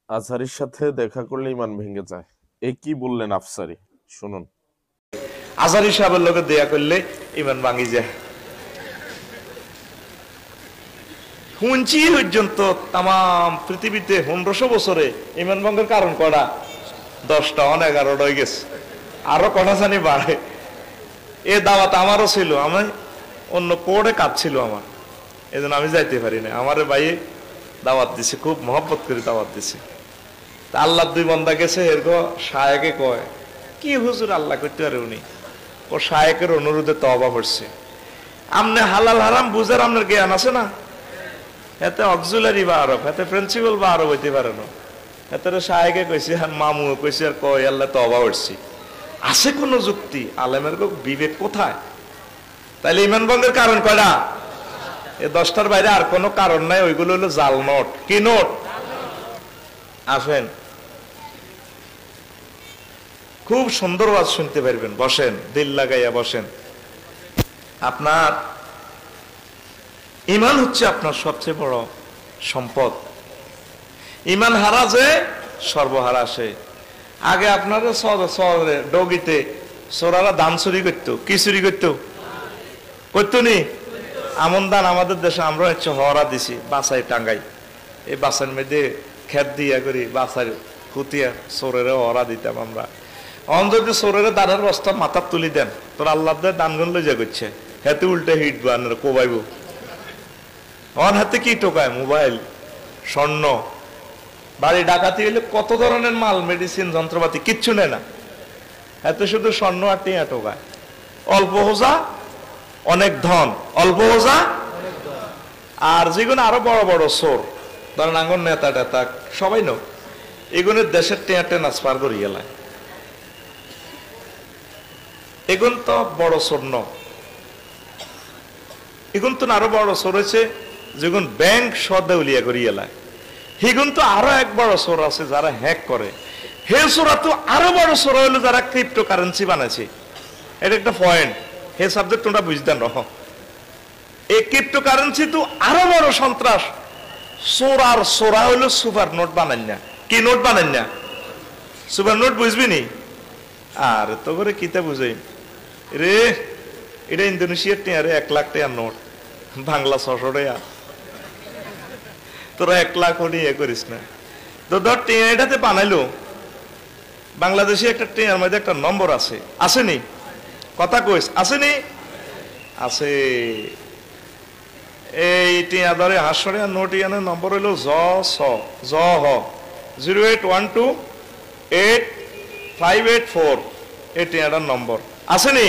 আজহারির সাথে দেখা করলে ইমান ভেঙে যায়, এ কি বললেন আফসারি, শুনুন। আজহারি সাহেবের লোকে দেয়া করলে ইমান ভাঙি যায়। শুনছি পর্যন্ত তাম পৃথিবীতে 1500 বছরে ইমান ভঙ্গের কারণ কটা 10টা 11টা হয়ে গেছে, আরো কটা জানি বাড়ে। এ দাওয়াত আমারও ছিল, আমি অন্য কোর্টে কাজ ছিল আমার, এই জন্য আমি যাইতে পারি না। আমার ভাই দাওয়াত দিছে, খুব মহব্বত করে দাওয়াত দিছে। তা আল্লাহ 2 বন্দা গেছে, এরকম শায়েকে কয় কি হুজুর আল্লাহ করতে পারে উনি, ও শায়েকের অনুরোধে তওবা করছে। আমনে হালাল হারাম বুঝার আপনার জ্ঞান আছে না, এতে অক্সিলারি বা আরব, এতে প্রিন্সিপাল বা আরব হইতে পারে না। এতে শায়েকে কইছে আর মামু কইছে আর কয় আল্লাহ তওবা করছি। আছে কোন যুক্তি? আলেমের বিবেক কোথায়? তাইলে ইমান ভঙ্গের কারণ কয়টা? এই 10টার বাইরে আর কোনো কারণ নাই, ওইগুলো হলো জাল নোট। কি নোট? আসেন, খুব সুন্দর ওয়াজ শুনতে পারবেন, বসেন, দিল লাগাইয়া বসেন। আপনার ইমান হচ্ছে আপনার সবচেয়ে বড় সম্পদ। ইমান হারা যে সর্বহারা সে। আগে আপনারা শহরে ডগিতে চোরারা ধান চুরি করতো, কি চুরি করতো? করতো নি? আমন ধান আমাদের দেশে আমরা হচ্ছে হরা দিছি বাসায় টাঙ্গাই, এই বাসার মধ্যে খেত দিয়া করি বাসার খুতিয়া চোরের হরা দিতাম আমরা। অন যদি চোরের দানের বস্তা মাথার তুলি দেন, তোর আল্লাহ দানগুন লই যা করছে, হাতে উল্টে হিট বান কোবাইব। অন হাতে কি টোকায়? মোবাইল, স্বর্ণ। বাড়ি ডাকাতি হইলে কত ধরনের মাল, মেডিসিন, যন্ত্রপাতি, কিচ্ছু নেয় না, এতে শুধু স্বর্ণ আর টিয়া টোকায়। অল্প হোজা অনেক ধন, অল্প হোজা। আর যেগুলো আরো বড় বড় চোর, ধরেন আঙ্গন নেতা টেতা সবাই নো, এগুলো দেশের টিয়া ট্রান্সফার করি গেলায়। এগুন তো বড় চোর ন, এগুন তো আরো বড় চোর হয়েছে যেগুন ব্যাংক সদেউলিয়া করি গেলায়। হিগুন তো আরো এক বড় চোর আছে যারা হ্যাক করে। হে চোরা তো আরো বড় চোর হইলো যারা ক্রিপ্টো কারেন্সি বানাইছে। এটা একটা পয়েন্ট, হে সাবজেক্ট তোমরা বুঝতেন রহ। এই ক্রিপ্টো কারেন্সি তো আরো বড় সন্ত্রাস। চোর আর চোরা হইলো সুপার নোট বানাই না। কি নোট বানাই না? সুপার নোট বুঝবি নি? আর তো করে কিতা বুঝাই রে, এটা ইন্দোনেশিয়ার টিয়া রে, 1 লাখ টাকার নোট, বাংলা 600 টাকা। তোরা 1 লাখ ইয়ে করিস না। তো ধর টিয়া এটাতে বানাইলো, বাংলাদেশে একটা টিয়ার মধ্যে একটা নম্বর আছে, আসেনি? কথা কইস, আসেনি? আছে। এই টিয়া ধরে 800 টাকার নোট ইয়ানের নম্বর হইলো জ হ 081285884, এই টিয়াটার নম্বর আসেনি?